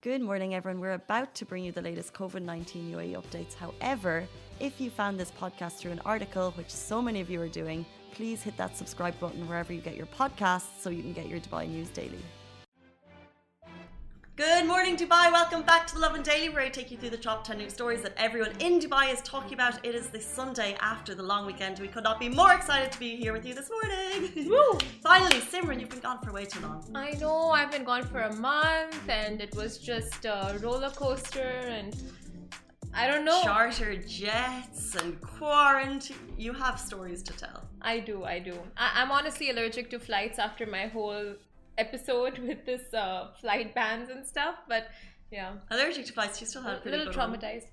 Good morning, everyone. We're about to bring you the latest COVID-19 UAE updates. However, if you found this podcast through an article, which so many of you are doing, please hit that subscribe button wherever you get your podcasts so you can get your Dubai news daily. Good morning, Dubai. Welcome back to the Lovin Daily, where I take you through the top 10 news stories that everyone in Dubai is talking about. It is the Sunday after the long weekend. We could not be more excited to be here with you this morning. Woo! Finally, Simran, you've been gone for way too long. I know, I've been gone for a month and it was just a roller coaster and I don't know. Charter jets and quarantine. You have stories to tell. I do. I'm honestly allergic to flights after my whole episode with this flight bans and stuff, but yeah. Allergic to flights, you still had a pretty little good traumatized.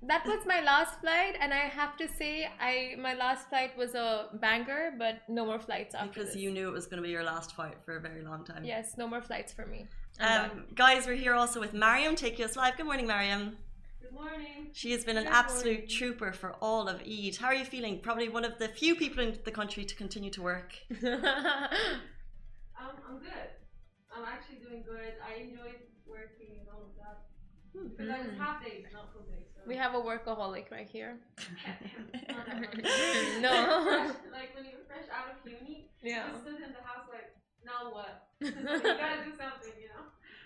That was my last flight, and I have to say, my last flight was a banger, but no more flights after because this. You knew it was going to be your last flight for a very long time. Yes, no more flights for me. Guys, we're here also with Mariam, Take Us Live. Good morning, Mariam. Good morning. She has been an absolute trooper for all of Eid. How are you feeling? Probably one of the few people in the country to continue to work. I'm good. I'm actually doing good. I enjoyed working and all of that. Because I was half days, not full days. So. We have a workaholic right here. Not that much. No. Like when you're fresh out of uni, Yeah. you just sit in the house like, now what? You gotta do something, you know?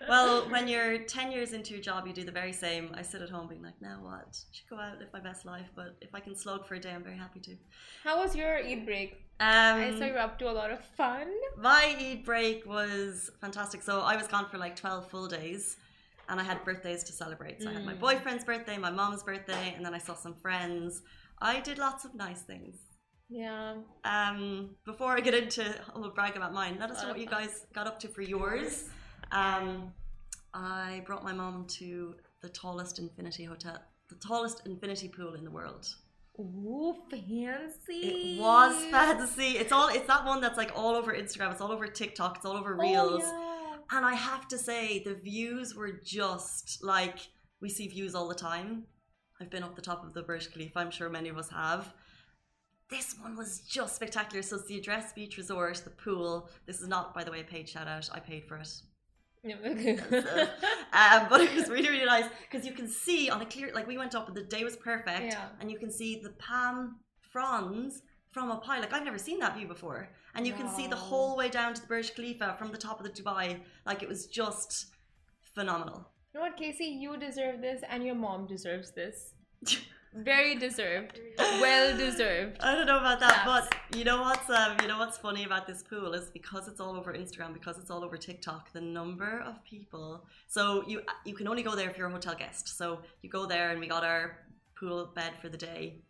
Well, when you're 10 years into your job, you do the very same. I sit at home being like, now what? I should go out, live my best life, but if I can slog for a day, I'm very happy to. How was your Eid break? I saw you were up to a lot of fun. My Eid break was fantastic. So I was gone for like 12 full days and I had birthdays to celebrate. So I had my boyfriend's birthday, my mom's birthday, and then I saw some friends. I did lots of nice things. Yeah. Before I get into a brag about mine, let us know what you guys got up to for yours. I brought my mom to the tallest infinity pool in the world. Ooh, fancy. It was fancy. It's that one that's like all over Instagram, it's all over TikTok, it's all over Reels. Oh, yeah. And I have to say, the views were just like, we see views all the time. I've been up the top of the Burj Khalifa, I'm sure many of us have. This one was just spectacular. So it's the Address Beach Resort, the pool. This is not, by the way, a paid shout out. I paid for it. But it was really, really nice because you can see on a clear, like we went up and the day was perfect, and you can see the palm fronds from up high. Like I've never seen that view before, and you can see the whole way down to the Burj Khalifa from the top of the Dubai. Like it was just phenomenal. You know what, Casey? You deserve this, and your mom deserves this. Very deserved. Well deserved. I don't know about that, but you know what's funny about this pool is because it's all over Instagram, because it's all over TikTok, the number of people. So you can only go there if you're a hotel guest. So you go there and we got our pool bed for the day.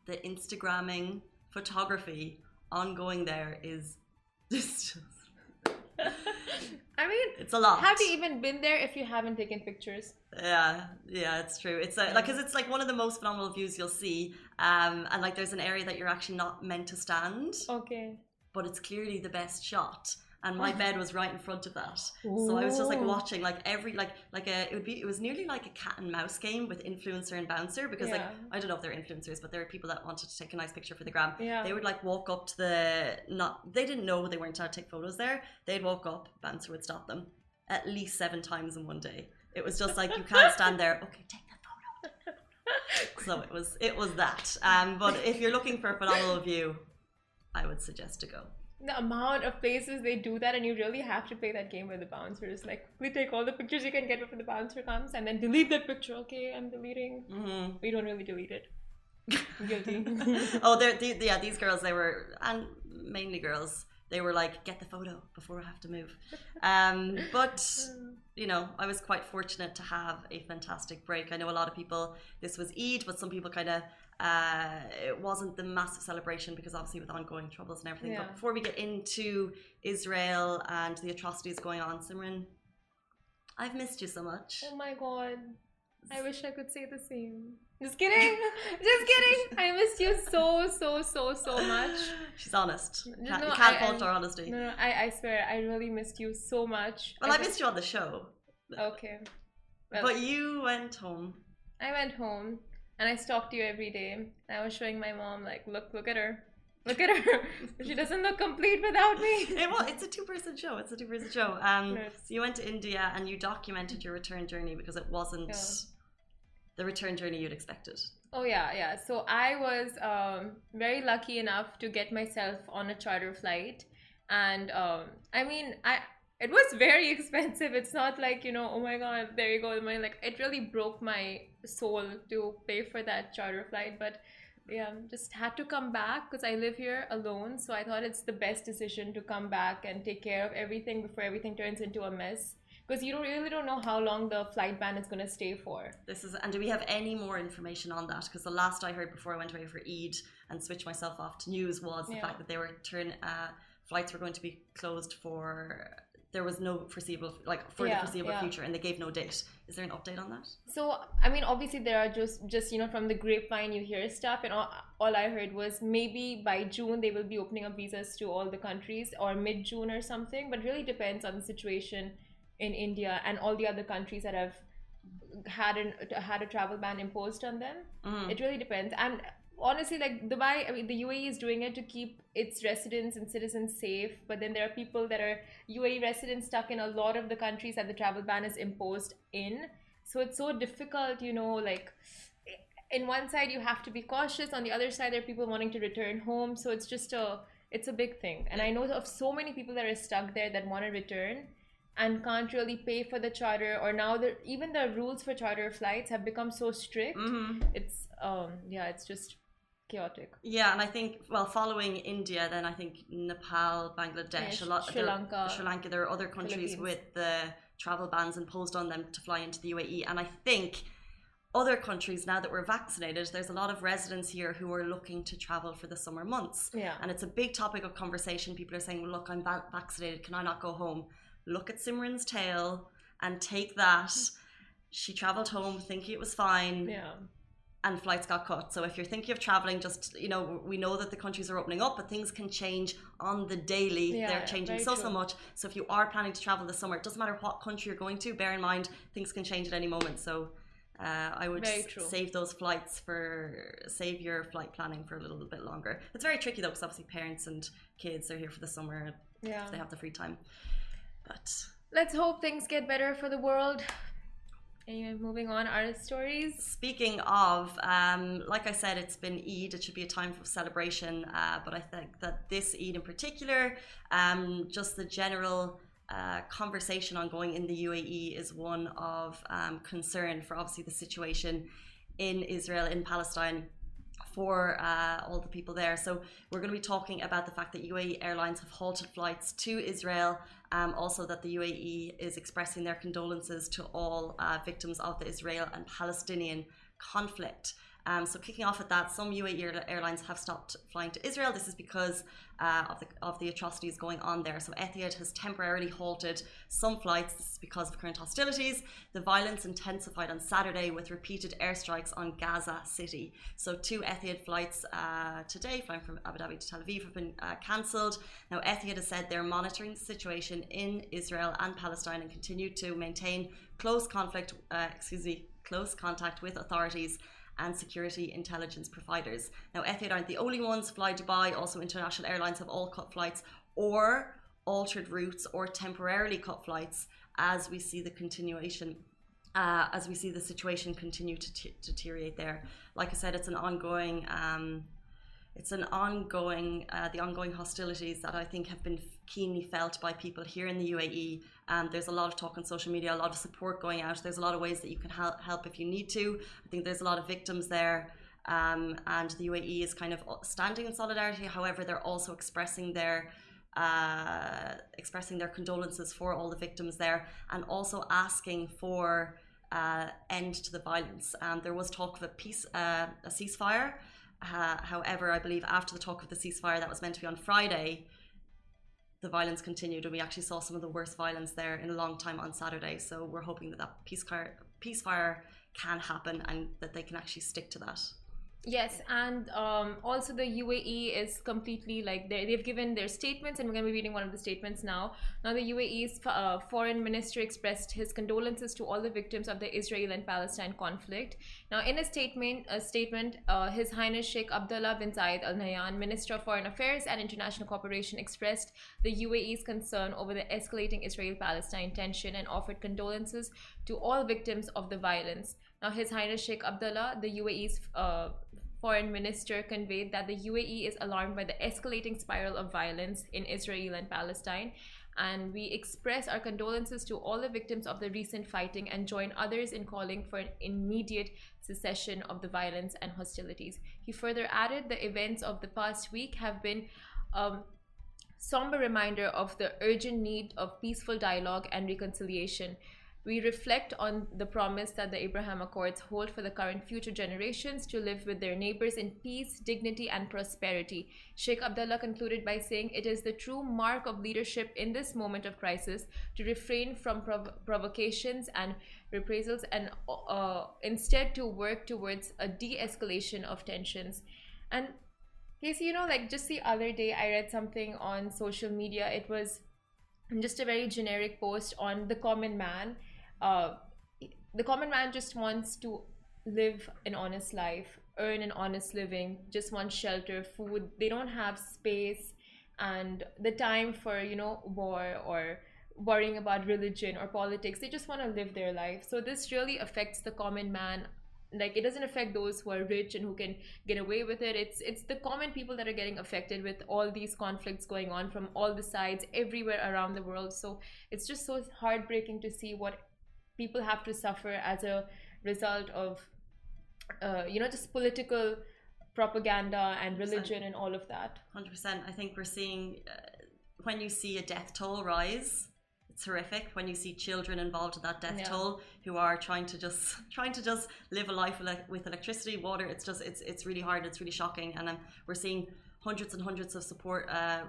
The Instagramming photography ongoing there is just I mean, it's a lot. Have you even been there if you haven't taken pictures? Yeah, it's true. It's like because it's like one of the most phenomenal views you'll see, and like there's an area that you're actually not meant to stand. Okay. But it's clearly the best shot, and my bed was right in front of that. Ooh. So I was just like watching like every it was nearly like a cat and mouse game with influencer and bouncer because like I don't know if they're influencers, but there are people that wanted to take a nice picture for the gram. Yeah. They would like walk up to they didn't know they weren't allowed to take photos there. They'd walk up, bouncer would stop them at least 7 times in one day. It was just like, you can't stand there. Okay, take the photo. So it was that. But if you're looking for a phenomenal view, I would suggest to go. The amount of places they do that, and you really have to play that game with the bouncers. Like, we take all the pictures you can get before the bouncer comes, and then delete that picture. Okay, I'm deleting. We don't really delete it. Guilty. Oh, these girls, they were, and mainly girls, they were like, get the photo before I have to move. But, you know, I was quite fortunate to have a fantastic break. I know a lot of people, this was Eid, but some people kind of, it wasn't the massive celebration because obviously with ongoing troubles and everything. But before we get into Israel and the atrocities going on, Simran, I've missed you so much. Oh my God. I wish I could say the same. Just kidding. Just kidding. I missed you so much. She's honest. You No, can't fault her honesty. No, I swear, I really missed you so much. Well, I missed you on the show. Okay. Well, but you went home. I went home and I stalked you every day. I was showing my mom, like, look at her. Look at her. She doesn't look complete without me. It's a two-person show. It's a two-person show. Yes. So you went to India and you documented your return journey because it wasn't the return journey you'd expected. Oh yeah. So I was very lucky enough to get myself on a charter flight, and it was very expensive. It's not like, oh my god, there you go. It really broke my soul to pay for that charter flight, but yeah, just had to come back because I live here alone. So I thought it's the best decision to come back and take care of everything before everything turns into a mess. Because you really don't know how long the flight ban is going to stay for. And do we have any more information on that? Because the last I heard before I went away for Eid and switched myself off to news was the fact that they were flights were going to be closed there was no foreseeable, the foreseeable future, and they gave no date. Is there an update on that? So, obviously there are just from the grapevine you hear stuff, and all I heard was maybe by June they will be opening up visas to all the countries, or mid-June or something, but really depends on the situation in India and all the other countries that have had a travel ban imposed on them. It really depends. And honestly, Dubai, the UAE is doing it to keep its residents and citizens safe, but then there are people that are UAE residents stuck in a lot of the countries that the travel ban is imposed in. So it's so difficult, in one side you have to be cautious, on the other side there are people wanting to return home, so it's a big thing. And I know of so many people that are stuck there that want to return and can't really pay for the charter, or now even the rules for charter flights have become so strict. It's just chaotic. Yeah, and I think, following India, then I think Nepal, Bangladesh, Sri Lanka, there are other countries with the travel bans imposed on them to fly into the UAE. And I think other countries, now that we're vaccinated, there's a lot of residents here who are looking to travel for the summer months. Yeah. And it's a big topic of conversation. People are saying, well, look, I'm vaccinated. Can I not go home? Look at Simran's tale and take that. She travelled home thinking it was fine. Yeah. And flights got cut. So if you're thinking of traveling, just, we know that the countries are opening up, but things can change on the daily. They're changing so much. So if you are planning to travel this summer, it doesn't matter what country you're going to, bear in mind, things can change at any moment. So I would save save your flight planning for a little bit longer. It's very tricky though, because obviously parents and kids are here for the summer. So they have the free time. But let's hope things get better for the world. Anyway, moving on, our stories. Speaking of, like I said, it's been Eid. It should be a time for celebration. But I think that this Eid in particular, just the general conversation ongoing in the UAE is one of concern for obviously the situation in Israel, in Palestine, for all the people there. So we're going to be talking about the fact that UAE Airlines have halted flights to Israel. Also that the UAE is expressing their condolences to all victims of the Israel and Palestinian conflict. So kicking off at that, some UAE airlines have stopped flying to Israel. This is because of the atrocities going on there. So Etihad has temporarily halted some flights. This is because of current hostilities. The violence intensified on Saturday with repeated airstrikes on Gaza City. So 2 Etihad flights today, flying from Abu Dhabi to Tel Aviv, have been cancelled. Now Etihad has said they're monitoring the situation in Israel and Palestine and continue to maintain close contact with authorities and security intelligence providers. Now, Etihad aren't the only ones. Fly Dubai, also international airlines, have all cut flights or altered routes or temporarily cut flights as we see the situation continue to deteriorate there. Like I said, it's the ongoing hostilities that I think have been keenly felt by people here in the UAE. There's a lot of talk on social media, a lot of support going out. There's a lot of ways that you can help if you need to. I think there's a lot of victims there, and the UAE is kind of standing in solidarity. However, they're also expressing their condolences for all the victims there, and also asking for end to the violence. There was talk of a ceasefire. However, I believe after the talk of the ceasefire that was meant to be on Friday, the violence continued, and we actually saw some of the worst violence there in a long time on Saturday. So we're hoping that ceasefire can happen and that they can actually stick to that. Yes, and also the UAE is completely like they've given their statements, and we're going to be reading one of the statements now. Now, the UAE's foreign minister expressed his condolences to all the victims of the Israel and Palestine conflict. Now, in a statement, His Highness Sheikh Abdullah bin Zayed Al Nahyan, Minister of Foreign Affairs and International Cooperation, expressed the UAE's concern over the escalating Israel-Palestine tension and offered condolences to all victims of the violence. Now, His Highness Sheikh Abdullah, the UAE's foreign minister, conveyed that the UAE is alarmed by the escalating spiral of violence in Israel and Palestine, and we express our condolences to all the victims of the recent fighting and join others in calling for an immediate cessation of the violence and hostilities. He further added, the events of the past week have been a somber reminder of the urgent need of peaceful dialogue and reconciliation. We reflect on the promise that the Abraham Accords hold for the current future generations to live with their neighbors in peace, dignity, and prosperity. Sheikh Abdullah concluded by saying it is the true mark of leadership in this moment of crisis to refrain from provocations and reprisals and instead to work towards a de-escalation of tensions. And Casey, like just the other day, I read something on social media. It was just a very generic post on the common man. The common man just wants to live an honest life, earn an honest living, just wants shelter, food. They don't have space and the time for, war or worrying about religion or politics. They just want to live their life. So this really affects the common man. Like, it doesn't affect those who are rich and who can get away with it. It's the common people that are getting affected with all these conflicts going on from all the sides everywhere around the world. So it's just so heartbreaking to see what people have to suffer as a result of just political propaganda and religion and all of that. 100%. I think we're seeing when you see a death toll rise, it's horrific. When you see children involved in that death toll who are trying to just live a life with electricity, water, it's really hard. It's really shocking. And we're seeing hundreds and hundreds of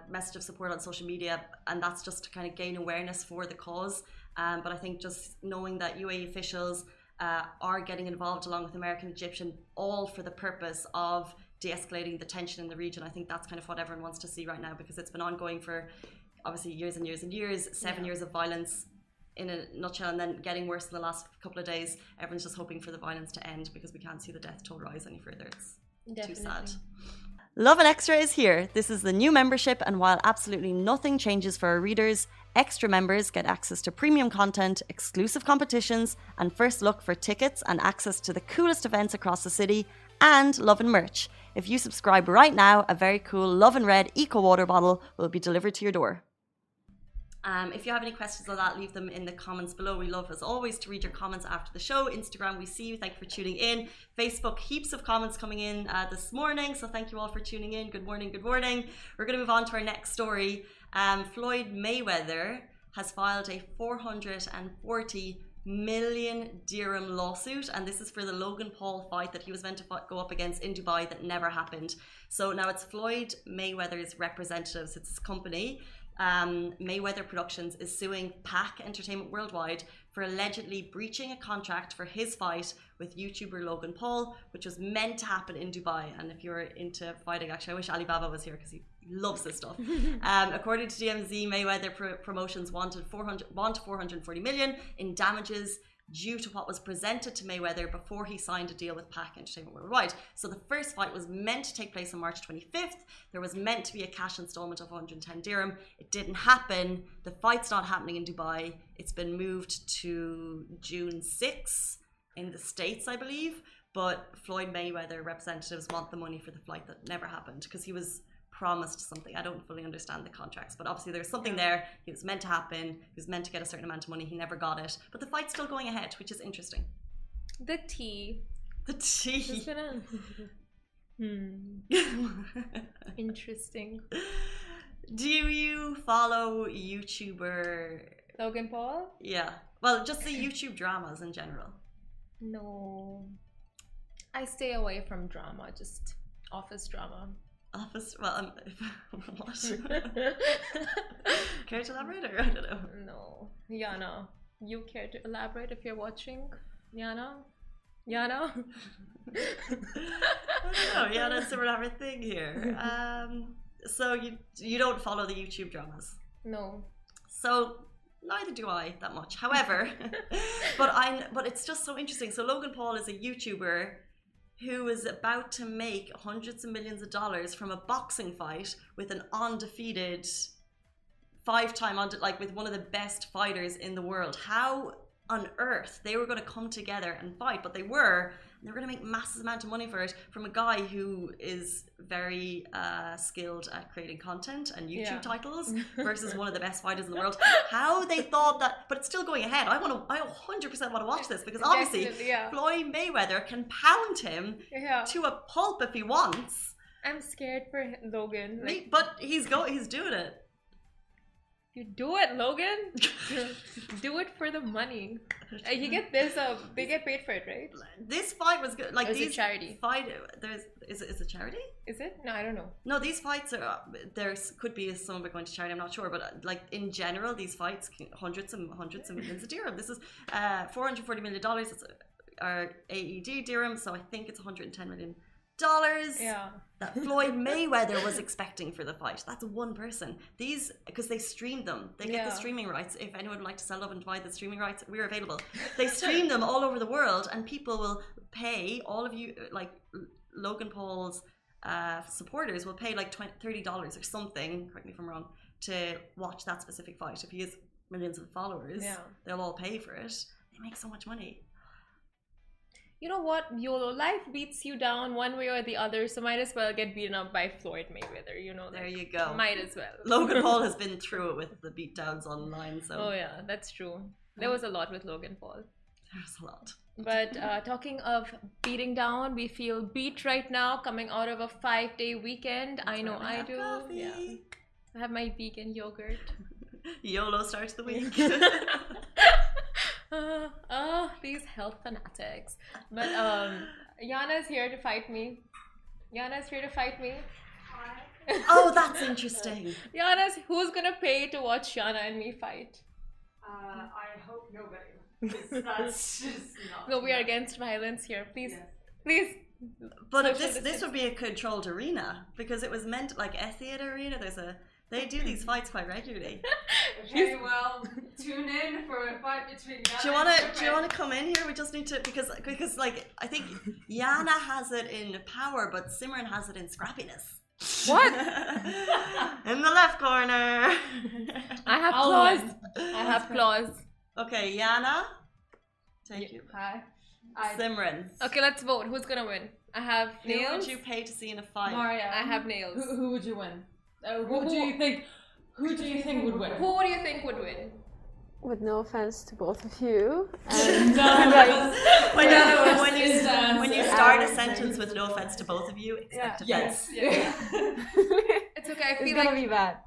message of support on social media, and that's just to kind of gain awareness for the cause. But I think just knowing that UAE officials are getting involved along with American, Egyptian, all for the purpose of de-escalating the tension in the region. I think that's kind of what everyone wants to see right now, because it's been ongoing for obviously years and years and years, 7 years of violence in a nutshell, and then getting worse in the last couple of days. Everyone's just hoping for the violence to end because we can't see the death toll rise any further. It's too sad. Lovin Extra is here. This is the new membership, and while absolutely nothing changes for our readers, extra members get access to premium content, exclusive competitions, and first look for tickets and access to the coolest events across the city, and Lovin merch. If you subscribe right now, a very cool Lovin Red Eco Water bottle will be delivered to your door. If you have any questions on that, leave them in the comments below. We love, as always, to read your comments after the show. Instagram, we see you. Thank you for tuning in. Facebook, heaps of comments coming in this morning. So thank you all for tuning in. Good morning, good morning. We're going to move on to our next story. Floyd Mayweather has filed a 440 million dirham lawsuit, and this is for the Logan Paul fight that he was meant to go up against in Dubai that never happened. So now it's Floyd Mayweather's representatives, it's his company, Mayweather Productions, is suing PAC Entertainment Worldwide for allegedly breaching a contract for his fight with YouTuber Logan Paul, which was meant to happen in Dubai. And if you're into fighting, actually, I wish Alibaba was here because he loves this stuff. According to DMZ, Mayweather Promotions wanted 440 million in damages due to what was presented to Mayweather before he signed a deal with PAC Entertainment Worldwide. So the first fight was meant to take place on March 25th. There was meant to be a cash installment of 110 dirham. It didn't happen. The fight's not happening in Dubai. It's been moved to June 6 in the States, I believe. But Floyd Mayweather representatives want the money for the flight that never happened because he was promised something. I don't fully understand the contracts, but obviously there's something there. It was meant to happen. He was meant to get a certain amount of money. He never got it, but the fight's still going ahead, which is interesting. The tea. Interesting. Do you follow YouTuber Logan Paul? Yeah, well, just the YouTube dramas in general. No, I stay away from drama, just office drama. Well, what? Care to elaborate, or I don't know? No, Yana, you care to elaborate if you're watching, Yana? Yana? I don't know. Yana and Simran have a thing here. So you don't follow the YouTube dramas? No. So neither do I that much. However, but it's just so interesting. So Logan Paul is a YouTuber who is about to make hundreds of millions of dollars from a boxing fight with an undefeated with one of the best fighters in the world. How on earth they were going to come together and fight? But they were going to make massive amount of money for it from a guy who is very skilled at creating content and YouTube titles versus one of the best fighters in the world. How they thought that, but it's still going ahead. I 100% want to watch this because obviously Floyd Mayweather can pound him to a pulp if he wants. I'm scared for Logan. But he's doing it. You do it, Logan. Do it for the money. You get this. They get paid for it, right? This fight was good. Like, it's a charity. Is it charity? Is it? No, I don't know. No, these fights are. There could be some of it going to charity. I'm not sure, but like in general, these fights hundreds of millions of dirham. This is $440 million. It's our AED dirham, so I think it's $110 million. That Floyd Mayweather was expecting for the fight. That's one person. These, because they streamed them. They get the streaming rights. If anyone would like to sell up and buy the streaming rights, we're available. They stream them all over the world, and people will pay, all of you, like Logan Paul's supporters will pay like $30 or something, correct me if I'm wrong, to watch that specific fight. If he has millions of followers, they'll all pay for it. They make so much money. You know what, YOLO, life beats you down one way or the other, so might as well get beaten up by Floyd Mayweather, you know. There you go. Might as well. Logan Paul has been through it with the beatdowns online, so. Oh yeah, that's true. There was a lot with Logan Paul. There's a lot. But talking of beating down, we feel beat right now, coming out of a 5-day weekend. I know I do. Coffee. Yeah. I have my vegan yogurt. YOLO starts the week. These health fanatics. But Yana's here to fight me. Oh, that's interesting. Who's gonna pay to watch Yana and me fight? I hope nobody. That's just not. No, we are against violence here. Please. But if this would be a controlled arena, because it was meant like Etihad Arena. They do these fights quite regularly. Okay, well, tune in for a fight between Yana Do you wanna come in here? We just need to, because like I think Yana has it in power, but Simran has it in scrappiness. What? In the left corner. I have claws. Okay, Yana. Thank you. Hi. Simran. Okay, let's vote. Who's gonna win? I have nails. Who would you pay to see in a fight? Maria. I have nails. Who would you win? Who do you think would win? Who do you think would win? With no offense to both of you. When you start a sentence with no offense to both of you, expect offense. Yeah. It's okay. I feel it's gonna be bad.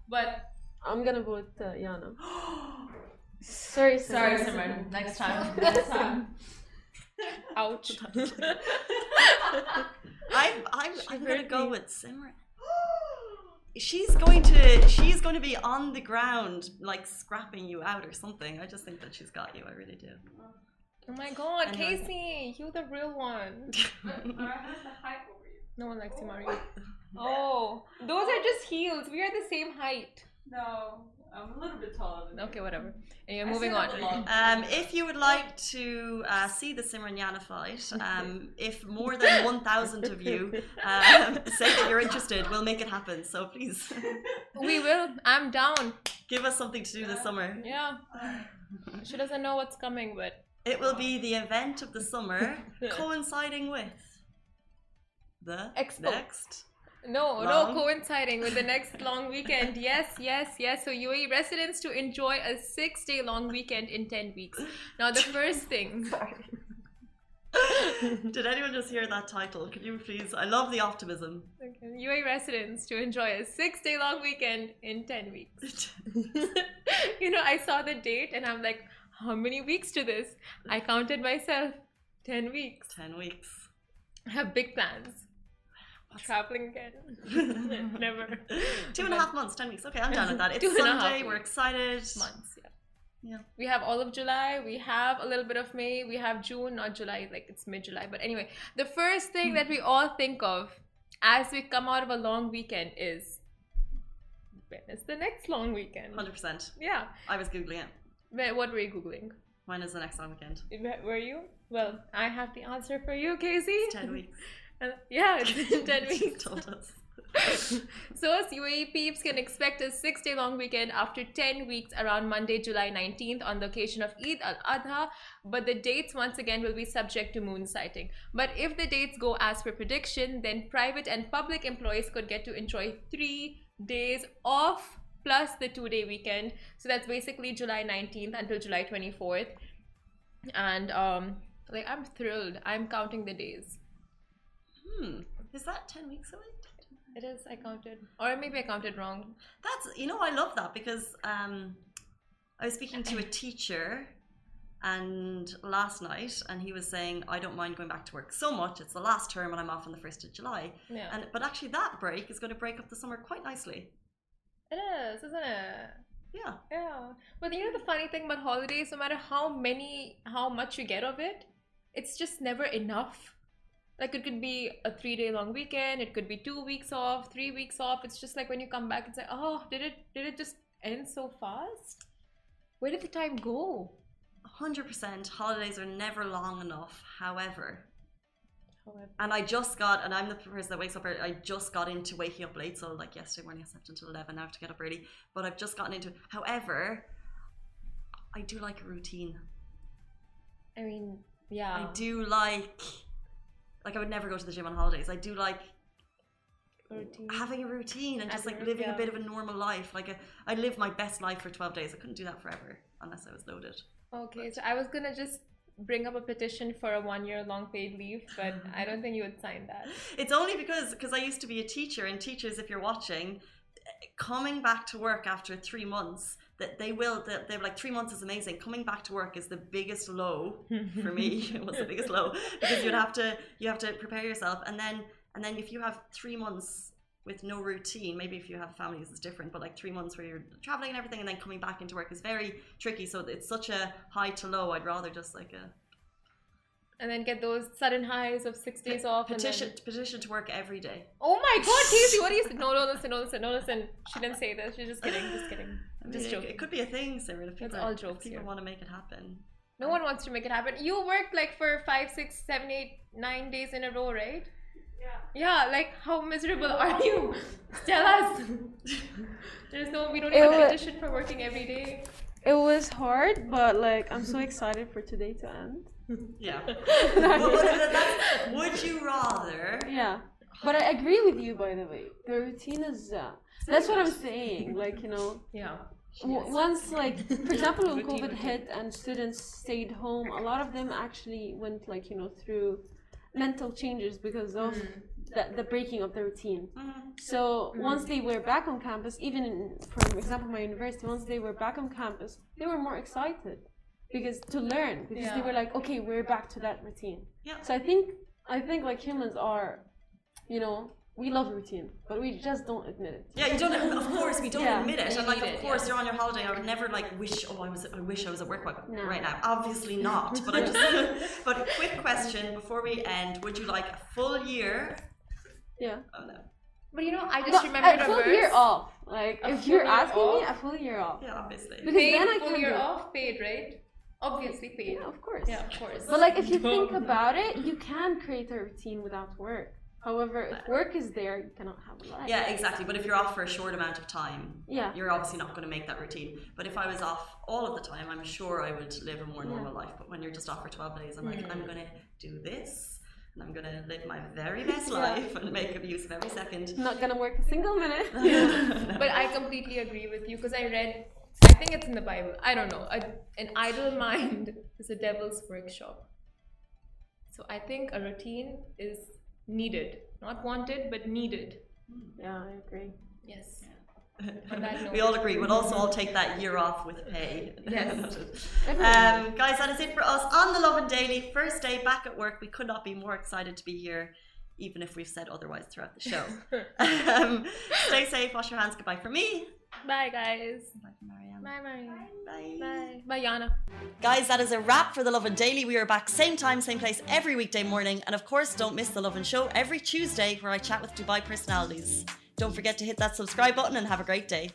But I'm gonna vote Yana. Sorry, Simran. Next time. Ouch. I'm gonna go with Simran. She's going to be on the ground, like scrapping you out or something. I just think that she's got you. I really do. Oh my god, anyway. Casey, you're the real one. Mara has the height over you. No one likes you, Mario. Oh, those are just heels. We are the same height. No, I'm a little bit taller than you. Okay, whatever. Anyway, moving on. If you would like to see the Simran Yana fight, if more than 1,000 of you say that you're interested, we'll make it happen. So please. We will. I'm down. Give us something to do this summer. Yeah. She doesn't know what's coming, but it will be the event of the summer coinciding with the next. No, coinciding with the next long weekend. Yes. So UAE residents to enjoy a 6-day long weekend in 10 weeks. Now the first thing. Did anyone just hear that title? Could you please? I love the optimism. Okay. UAE residents to enjoy a 6-day long weekend in 10 weeks. You know, I saw the date and I'm like, how many weeks to this? I counted myself. 10 weeks. 10 weeks. I have big plans. Traveling again. Never. 2.5 months, 10 weeks. Okay, I'm down with that. It's Sunday, we're excited. Months, yeah. Yeah. We have all of July, we have a little bit of May, we have June, not July, like it's mid-July. But anyway, the first thing that we all think of as we come out of a long weekend is, when is the next long weekend? 100%. Yeah. I was Googling it. What were you Googling? When is the next long weekend? Were you? Well, I have the answer for you, Casey. It's 10 weeks. Yeah, it's 10 She weeks. told us. So us UAE peeps can expect a 6-day long weekend after 10 weeks around Monday, July 19th on the occasion of Eid al-Adha, but the dates once again will be subject to moon sighting. But if the dates go as per prediction, then private and public employees could get to enjoy 3 days off plus the 2-day weekend. So that's basically July 19th until July 24th. And like, I'm thrilled. I'm counting the days. Is that 10 weeks away? It is, I counted. Or maybe I counted wrong. That's, you know, I love that because I was speaking to a teacher and last night, and he was saying, I don't mind going back to work so much. It's the last term and I'm off on the 1st of July. Yeah. But actually that break is going to break up the summer quite nicely. It is, isn't it? Yeah. Yeah. But you know the funny thing about holidays, no matter how much you get of it, it's just never enough. Like, it could be a 3-day long weekend, it could be 2 weeks off, 3 weeks off. It's just like when you come back, it's like, oh, did it just end so fast? Where did the time go? 100%. Holidays are never long enough. However, and I just got, and I'm the person that wakes up early, I just got into waking up late. So like yesterday morning I slept until 11, I have to get up early. But I've just gotten into it. However, I do like a routine. I mean, yeah. I do like I would never go to the gym on holidays. I do like having a routine and just like living a bit of a normal life. Like I lived my best life for 12 days. I couldn't do that forever unless I was loaded. Okay, so I was gonna just bring up a petition for a 1-year long paid leave, but I don't think you would sign that. It's only because I used to be a teacher, and teachers, if you're watching, coming back to work after 3 months, that they're like 3 months is amazing. Coming back to work is the biggest low for me. It was the biggest low because you have to prepare yourself, and then if you have 3 months with no routine, maybe if you have families it's different, but like 3 months where you're traveling and everything and then coming back into work is very tricky. So it's such a high to low. I'd rather just and then get those sudden highs of 6 days off. Petition to work every day. Oh my God, Casey, what do you say? No, listen. She didn't say this. She's just kidding. Just joking. It could be a thing, Sarah. It's all jokes. People want to make it happen. No one wants to make it happen. You worked like for 5, 6, 7, 8, 9 days in a row, right? Yeah, like how miserable are you? Tell us. We don't need a petition for working every day. It was hard, but like I'm so excited for today to end. Yeah. Would you rather? Yeah. But I agree with you, by the way. The routine is that's what I'm saying. Like, you know. Yeah. Once, like, for example, when COVID hit and students stayed home, a lot of them actually went, like, you know, through mental changes because of the breaking of the routine. So once they were back on campus, even for example my university, once they were back on campus, they were more excited because they were like, okay, we're back to that routine. So I think like humans are, you know, we love routine, but we just don't admit it. Yeah, you don't. Of course, we don't admit it. And like, of course, you're on your holiday. I would never like wish. Oh, I wish I was at work right now. Obviously not. But I just. But a quick question before we end: would you like a full year? Yeah. Oh no. But you know, I just remembered a full year off. Like, if you're asking me, a full year off. Yeah, obviously. Because paid, then I full can year off, paid, right? Obviously paid. Yeah, of course. Yeah, of course. But like, if you think about it, you can create a routine without work. However, if work is there, you cannot have a life. Yeah, exactly. But if you're off for a short amount of time, you're obviously not going to make that routine. But if I was off all of the time, I'm sure I would live a more normal life. But when you're just off for 12 days, I'm like, I'm going to do this, and I'm going to live my very best life and make use of every second. Not going to work a single minute. But I completely agree with you because I read, I think it's in the Bible, I don't know, an idle mind is a devil's workshop. So I think a routine is needed, not wanted, but needed. Yeah, I agree. Yes. We all agree. We'll also all take that year off with pay. Yes. Guys, that is it for us on the Lovin Daily. First day back at work. We could not be more excited to be here, even if we've said otherwise throughout the show. Stay safe, wash your hands. Goodbye from me. Bye, guys. Bye, Marianne. Bye, Marianne. Bye. Bye. Bye, Yana. Guys, that is a wrap for the Lovin Daily. We are back same time, same place every weekday morning. And of course, don't miss the Lovin Show every Tuesday where I chat with Dubai personalities. Don't forget to hit that subscribe button and have a great day.